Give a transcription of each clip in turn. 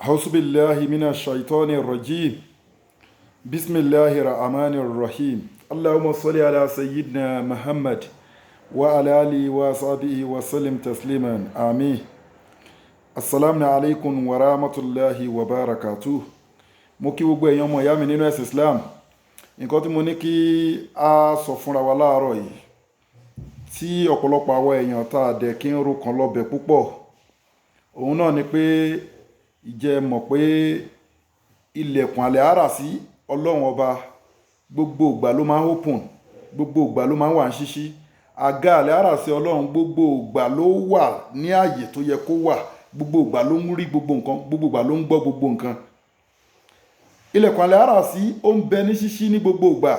أعوذ بالله من الشيطان الرجيم بسم الله الرحمن الرحيم اللهم صل على سيدنا محمد وعلى آله وصحبه وسلم تسليما آمين السلام عليكم ورحمة الله وبركاته mo kí gbogbo èèyàn ọmọ ìyá mi nínú ẹ̀sìn Islam. Nǹkan tí mo ní kí a sọ fúnra wa láàárọ̀ yìí tí ọ̀pọ̀lọpọ̀ àwọn èèyàn tá a dẹ̀ kí ń ro kan lọ́bẹ̀ púpọ̀ òun náà ni pé ìjẹ́ mọ̀ pé ilẹ̀kùn àlẹ́ àrà sí ọlọ́run ọba gbogbo ìgbà ló máa ń open, gbogbo ìgbà ló máa ń wà ń ṣíṣí. Àga àlẹ́ àrà sí ọlọ́run gbogbo ìgbà ló wà ní ààyè tó yẹ kó wà, gbogbo ìgbà ló ń rí gbogbo nǹkan, gbogbo ìgbà ló ń gbọ́ gbogbo nǹkan. Ilẹ̀kùn àlẹ́ àrà sí ó ń bẹ ní ṣíṣí ní gbogbo ìgbà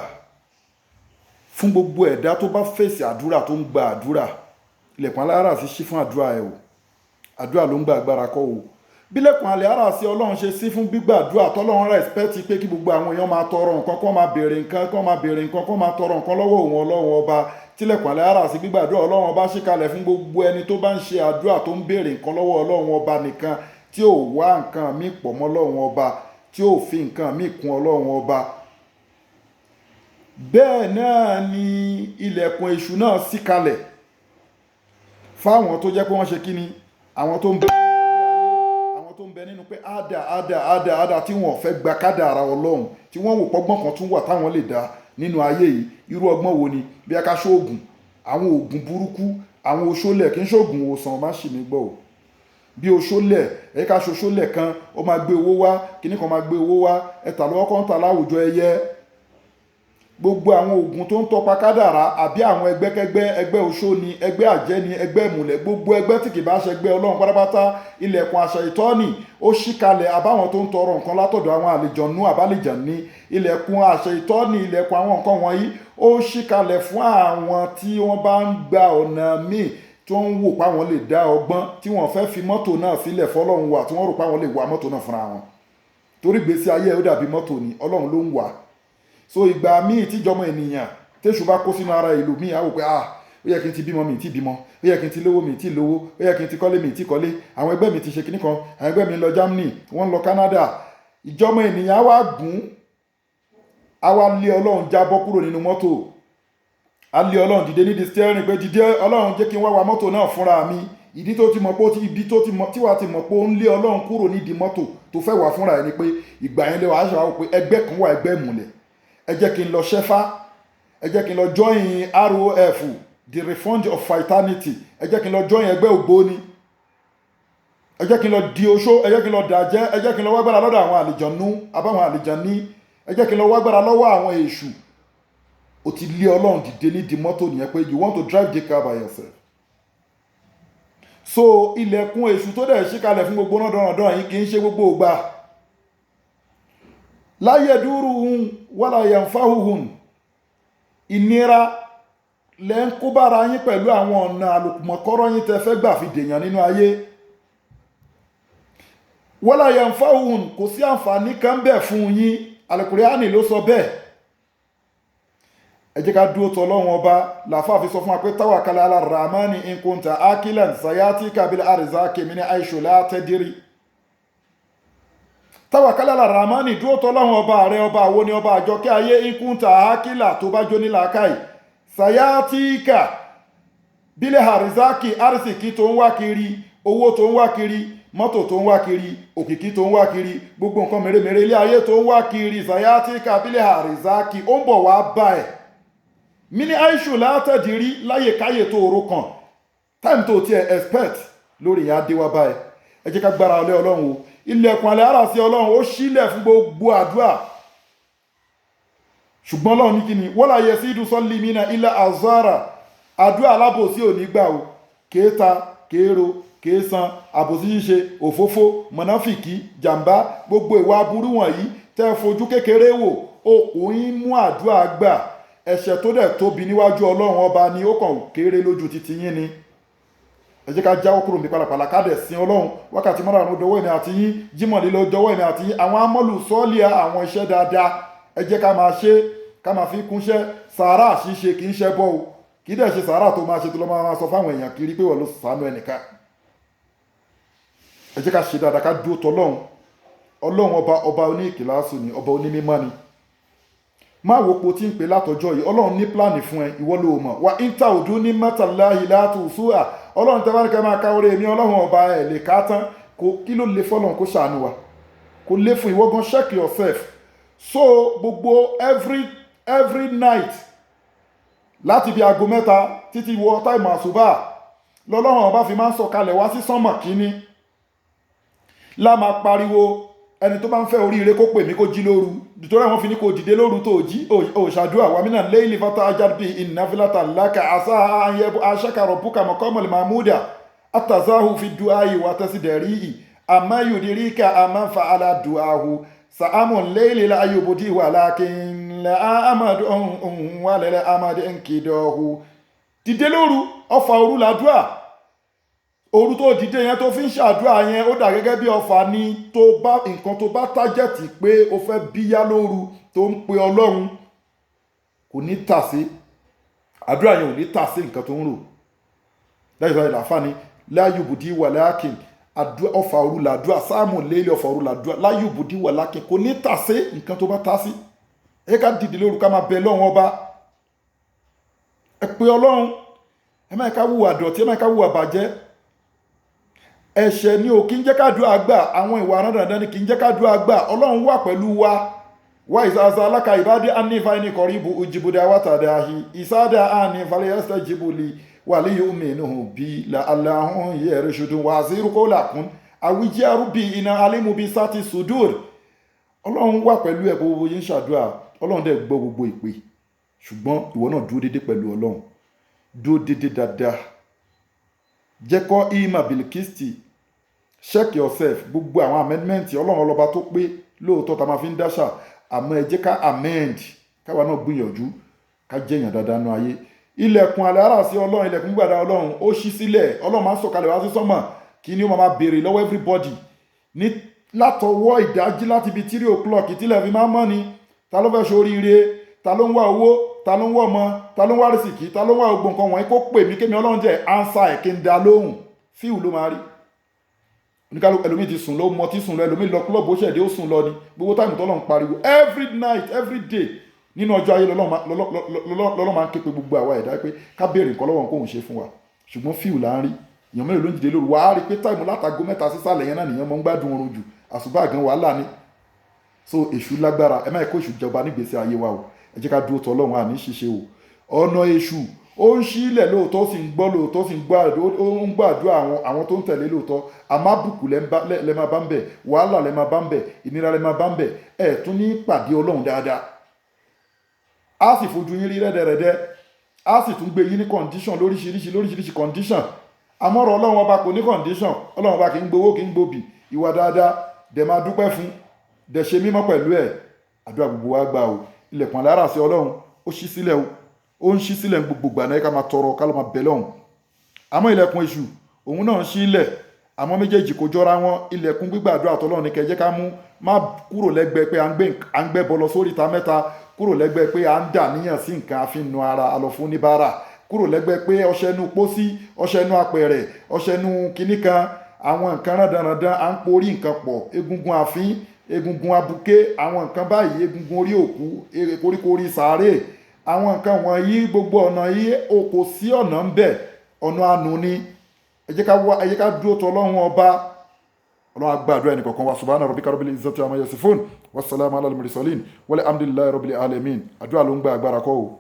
fún gbogbo ẹ̀dá tó bá fèsì àdúrà tó ń gba àdúrà. Ilẹ̀kùn àlẹ́ àrà sí ṣí fún àdúrà ẹ̀ o, àdúrà ló ń gba agbára kọ́ o. Bílẹ̀kùn àlẹ́ àrà sí ọlọ́run ṣe sí fún gbígbàdúrà tọ́lọ́run rẹ̀spẹ́tì pé kí gbogbo àwọn èèyàn máa tọrọ nǹkan, kó máa béèrè nǹkan, kó máa béèrè nǹkan, kó máa tọrọ nǹkan lọ́wọ́ òun ọlọ́run ọba. Tílẹ̀kùn àlẹ́ àrà sí gbígbàdúrà ọlọ́run ọba ṣí kalẹ̀ fún gbogbo ẹni tó bá ń ṣe àdúrà tó ń béèrè nǹkan lọ́wọ́ ọlọ́run ọba nìkan, tí ò wá nǹkan míì pọ̀ mọ́ ọlọ́run ọba, tí ò fi nǹkan míì kún ọlọ́run ọba. Bẹ́ẹ̀ náà ni ilẹ̀kùn èṣù náà ṣí kalẹ̀ fáwọn tó jẹ́ pé wọ́n ṣe kíni, àwọn tó ń bẹ nínú pé àdà tí wọ́n fẹ́ gba kádàrá ọlọ́run, tí wọ́n wò pọ́gbọ́n kan tún wà táwọn lè dá nínú ayé yìí. Irú ọgbọ́n wo ni? Bí a ká ṣóògùn, àwọn oògùn burúkú, àwọn oṣólẹ̀ kì í ṣóògùn òsàn, má ṣì mí gbọ́ o. Bí oṣólẹ̀, ká ṣoṣólẹ̀ kan ó máa gbé owó wá, kíní kan máa gbé owó wá, ẹ̀tà lọ́wọ́ kan tà láwùjọ ẹyẹ. Gbogbo àwọn oògùn tó ń tọpa kádàrá àbí àwọn ẹgbẹ́kẹ́gbẹ́, ẹgbẹ́ oṣó ni, ẹgbẹ́ àjẹ́ ni, ẹgbẹ́ ìmùlẹ̀, gbogbo ẹgbẹ́ tí kì bá ṣe ẹgbẹ́ ọlọ́run pátápátá, ilẹ̀kùn àṣà ìtọ́ni ó ṣí kalẹ̀. Àbáwọn tó ń tọrọ nǹkan látọ̀dọ̀ àwọn àlejànú àbálejàní, ilẹ̀kùn àṣà ìtọ́ni, ilẹ̀kùn àwọn nǹkan wọ̀nyí ó ṣí kalẹ̀ fún àwọn tí wọ́n bá ń gba ọ̀nà míì, tí wọ́n ń wò páwọn lè dá ọgbọ́n, tí wọ́n fẹ́ fi mọ́tò náà sílẹ̀ fọlọ́run wà, tí wọ́n rò páwọn lè wa mọ́tò náà fúnra wọn. Torí ìgbésí ayé ó dàbí mọ́tò ni, ọlọ́run ló ń wà. So ìgbà míì tíjọmọ ènìyàn téṣù bá kó sínú ara ìlú míì á wò pé ó yẹ kí n ti bímọ mi ti bímọ, ó yẹ kí n ti lówó mi ti lówó, ó yẹ kí n ti kọ́lé mi ti kọ́lé, àwọn ẹgbẹ́ mi ti ṣe kíní kan, àwọn ẹgbẹ́ mi lọ Germany, wọ́n lọ Canada. Ìjọmọ ènìyàn á wá gùn, á wá lé ọlọ́run jábọ́ kúrò nínú mọ́tò, á lé ọlọ́run dìde nídìí steering pé dìde ọlọ́run jẹ́ kí n wá wa mọ́tò náà fúnra mi. Ìdí tó ti mọ̀ pé tí wàá ti mọ̀ pé ó ń lé ọlọ́run kúrò nídìí mọ́tò tó fẹ́ wà fúnra ẹ̀ ni pé ìgbà yẹn lé wàá ṣe wá pé ẹgbẹ́ kan wà, ẹgbẹ́ ìmùlẹ̀, ẹ jẹ́ kí n lọ ṣẹ́fá, ẹ jẹ́ kí n lọ join ROF, the Refund of Fraternity, ẹ jẹ́ kí n lọ join ẹgbẹ́ ògbóni, ẹ jẹ́ kí n lọ di oṣó, ẹ jẹ́ kí n lọ dàjẹ́, ẹ jẹ́ kí n lọ wágbára lọ́dọ̀ àwọn àlejànú àbáwọn àlejàní, ẹ jẹ́ kí n lọ wágbára lọ́wọ́ àwọn èṣù. Ó ti lé ọlọ́run dìde nídìí mọ́tò nìyẹn pé you want to drive the car by yourself. So ilẹ̀kùn èṣù tó dẹ̀ ṣí kalẹ̀ fún gbogbo náà dọ̀rọ̀dọ̀ yìí kì í ṣe gbogbo ògbà. Láyé dúró hun wala yanfa'uhum, ìnira lẹ́ ń kó bára yín pẹ̀lú àwọn ọ̀nà àlùmọ̀kọ́rọ́ yín tẹ́ fẹ́ gbà fi dèèyàn nínú ayé. Wala yanfa'uhum, kò sí àǹfààní kan bẹ̀ fún yín, Al-Qur'ani ló sọ bẹ́ẹ̀. Ẹ jẹ́ ká dúró tọ ọlọ́run ọba. Làfáà fi sọ fún wa pé tawakkal ala rahmani in kunta akilan sayatika bil arzaki min haythu la tadri. Tawakkal ala rahmani, dúró tọ ọlọ́run ọba rẹ, ọba àwo ni, ọba àjọkẹ́ ayé. In kunta akila, tó bá jó ní làákàyè, sayatika bil arzaki, arziki tó ń wá kiri, owó tó ń wá kiri, mọ́tò tó ń wá kiri, òkìkí tó ń wá kiri, gbogbo nǹkan mèremère ilé ayé tó ń wá kiri, sayatika bil arzaki, ó ń bọ̀ wá bá ẹ̀. Mini aishu látẹ̀dìrí láyè káyè tó oró kan, time tó ti ẹ̀ expect lórí ìyá adéwà báyìí. Ẹ jẹ́ ká gbára ọlẹ́ ọlọ́run o. Ilẹ̀kùn àlẹ́ àrà sí ọlọ́run ó ṣílẹ̀ fún gbogbo àdúrà. Ṣùgbọ́n ọlọ́run ní kíni, wala yasidu sallimina illa azara. Àdúrà alábòsí ò ní gbà o. Kéta, kéèrò, kéèsàn, àbòsí ṣíṣe, òfófó, mọ̀náfìkì, jàmbá, gbogbo ìwà aburú wọ̀nyí tẹ́ fojú kékeré wò, ó ń mú àdúrà gbà. Ẹ̀ṣẹ̀ tó dẹ̀ tóbi níwájú ọlọ́run ọba ni, ó kàn kéré lójú titi yín ni. Ẹ jẹ́ ká jáwọ́ kúrò ní pàlàpàlà, ká dẹ̀ sin ọlọ́run. Wákàtí márùn-ún dọwọ́ èmi àti yín, Jímọ̀ lílọ dọwọ́ èmi àti yín. Àwọn amọ́lù sọ́ọ̀lìà, àwọn iṣẹ́ dáadáa, ẹ jẹ́ ká máa ṣe, ká máa fi kúnṣẹ́. Sàárà ṣíṣe kì í ṣe bọ́ o, kì í dẹ̀ ṣe sàárà tó máa ṣe tó lọ́ máa sọ fáwọn èèyàn kiri pé wọ́n ló ṣàánú ẹnìkan. Ẹ jẹ́ ká ṣe dáadáa, ká dúró tọ́lọ́run. ọlọ́run ọba oní ìkìláàsù ni, ọba onímímọ́ ni. Má wo po tí ń pè látọjọ́ yìí, ọlọ́run ní pláàni fún ẹ, ìwọ ló mọ̀. Wa inta òdú ní mẹ́tàláhì látù súà, ọlọ́run tẹ́ bá ní kẹ́ máa ká orí èmi ọlọ́run ọba ẹ̀ lè ká tán, kí ló lè fọ́lọ́run kó ṣàánú wa, kò lè fún ìwọ gan. Check yourself. So gbogbo every night láti bí aago 3 títí wọ táìmù àsùbá lọ́lọ́run ọba fi máa ń sọ̀kalẹ̀ wá sí sánmọ̀ kínní, lá máa pariwo ẹni tó bá ń fẹ́ oríire kó pè mí kó jí lóru, nítorí àwọn fi ní kó dìde lóru tó jí òṣàdúrà wa mínà léyìí fata ajáde ìnáfílátà láka àṣà àyẹ̀bù aṣákàrọ̀ búkà mọ̀kọ́mọ̀lì mahmuda àtàzáhù fi duayi wa tẹ́sídẹ̀rí àmá yòdìríkà àmá fa aládùáhù sàámù léyìí láyòbòdì wà lákìn àmàdù ọ̀hún wà lẹ́lẹ́ àmàdù ẹnkìdọ̀hù. Dìde lóru, ọfà òru làdúà. Òru tó dìde yẹn tó fi ń ṣàdúrà yẹn ó dà gẹ́gẹ́ bí ọfà ni, tó bá nǹkan tó bá tájẹ̀tì pé o fẹ́ bíyá lóru tó ń pe ọlọ́run kò ní tà sí, àdúrà yẹn ò ní tà sí nǹkan tó ń rò. Dájúdájú ìlàfà ni láyùbùdí wà lákìn, ọfà òru làdúà, sáàmù lélẹ̀ ọfà òru làdúà, láyùbùdí wà lákìn, kò ní tà sí nǹkan tó bá tà sí. Ẹ ká dìde lóru ká máa bẹ lọ́wọ́n ọba, ẹ pe ọlọ́run, ẹ má ká wùwà dọ̀tí, ẹ má ká wùwà bàjẹ́. Ẹ̀ṣẹ̀ ni ò kí ń jẹ́ kádùá gbà, àwọn ìwà rándandan ni kí ń jẹ́ kádùá gbà. Ọlọ́run wà pẹ̀lú wa ìsáàsá aláka ìbádé ànífà ní kọ̀ríbù ojìbùdá wátàdáhì ìsáàdá ànífà lẹ́yẹ́sẹ̀ jìbùlì wà lè yóò mẹ́nu bí aláhùn yẹ̀rẹ̀ ṣùdùn wà sí irúkọ́ làkún àwíjí arúbí iná alímúbí sáti sùdúr. Ọlọ́run wà pẹ̀lú ẹ̀ gbogbo yín ṣàdúrà, Ọlọ́run dẹ̀ gbọ́ gbogbo ìpè, ṣùgbọ́n ìwọ náà dúró dédé pẹ̀lú Ọlọ́run, dúró dédé dáadáa. Jẹ́kọ́ ìmà bìlìkìstì, check yourself. Gbogbo àwọn amendment ọlọ́run ọlọ́ba tó pé lóòótọ́ ta máa fi ń dáṣà, àmọ́ ẹ jẹ́ ká amend, káwa náà gbìyànjú ká jẹ́yàn dáadáa nú ayé. Ilẹ̀kùn àlẹ́ ara sí ọlọ́run, ilẹ̀kùn gbàdá ọlọ́run ó ṣí sílẹ̀, ọlọ́run máa ń sọ̀kalẹ̀ wá sí sánmọ̀ kí ni ó máa béèrè lọ́wọ́ everybody ní látọwọ́ ìdájí láti ibi 3 o'clock tílẹ̀ fi máa ń mọ́ ni. Ta ló fẹ́ ṣoríire, ta ló ń wá owó, ta ló ń wá ọmọ, ta ló ń wá rìsìkì, ta ló ń wá gbogbo nǹkan wọ̀nyí kó pè mí kémi ọlọ́run jẹ́ answer ẹ̀ kí n dá lóhùn, fíìwù ló máa rí. Oníkálù ẹlòmíì ti sùn lọ, mọ tí sùn lọ, ẹlòmíì lọ club ó ṣẹ̀dé ó sùn lọ ni. Gbogbo táìmù tọ́lọ́run pariwo every night every day nínú ọjọ́ ayé lọ́lọ́run máa ń ké pe gbogbo àwa ẹ̀dá pé ká béèrè nǹkan lọ́wọ́ kóhun ṣe fún wa, ṣùgbọ́n fíìwù là ń rí. Èèyàn mélòó ló ń dìde lóru, wàá rí pé táìmù látago 3 sísàlẹ̀ yẹn náà nìyẹn mọ́ ń gbádùn oorun jù, àsùbá gan wàhálà ni. So èṣù lágbára, ẹ má yẹ kó èṣù jọba nígbèsè ayé wa o, ẹ jẹ́ ká dúró tọ́ Ọlọ́run àní ṣíṣe o. Ọ̀nà èṣù ó ń ṣílẹ̀ lóòótọ́, sì ń gbọ́ lóòótọ́, sì ń gbàdúrà àwọn tó ń tẹ̀lé lóòótọ́, àmọ́ àbùkù lẹ máa bá ń bẹ̀, wàhálà lẹ máa bá ń bẹ̀, ìnira lẹ máa bá ń bẹ̀, ẹ̀ tún ní pàdé Ọlọ́run dáadáa. Á sì fojú yín rí rẹ́dẹ̀rẹ́dẹ́, á sì tún gbé yín ní condition lóríṣiríṣi condition. Àmọ́rọ̀ Ọlọ́run ọba kò ní condition, Ọlọ́run ọba kì í gbowó kì í gbòbì, ìwà dáadáa dẹ̀ máa dúpẹ́ fún, dẹ̀ ṣe mímọ́ pẹ̀lú ẹ̀. Àdúrà gbogbo wa gbà o, ilẹ̀kùn alára sí Ọlọ́run ó ṣí sílẹ̀ o, ó ń ṣí sílẹ̀ gbogbo gbà náà ká máa tọrọ ká ló máa bẹ̀ lọ́hùn. Àmọ́ ilẹ̀kùn èṣù òun náà ń ṣí ilẹ̀, àmọ́ méjèèjì kò jọra wọn. Ilẹ̀kùn gbígbàdúrà tọ́lọ́run ní kẹjẹ́ ká mú, má kúrò lẹ́gbẹ̀ẹ́ pé à ń gbẹ́ bọ́ lọ sórí ìta mẹ́ta, kúrò lẹ́gbẹ̀ẹ́ pé à ń dà níyàn sí nǹkan àfihàn ara àlọ́ fún oníbàárà, kúrò lẹ́gbẹ̀ẹ́ pé ọṣẹ inú pósí, ọṣẹ inú apẹ̀rẹ̀, ọṣẹ inú kinní kan, àwọn nǹkan rándanrandan à ń porí nǹkan pọ̀, egungun àfín, egungun abuké, àwọn nǹkan báyìí, egungun orí òkú, koríko orí sàárè, àwọn nǹkan wọ̀nyí gbogbo ọ̀nà yìí kò sí ọ̀nà ń bẹ̀, ọ̀nà àánú ni. Ẹ jẹ́ ká dúró tọ́ Ọlọ́run ọba. Ọlọ́run á gbàdúrà ẹnì kọ̀ọ̀kan wa. Subhana rabbika rabbil izzati amma yasifun, wassalamu ala al-mursalin, walhamdulillahi rabbil alamin. Àdúrà ló ń gba agbára kọ́ o.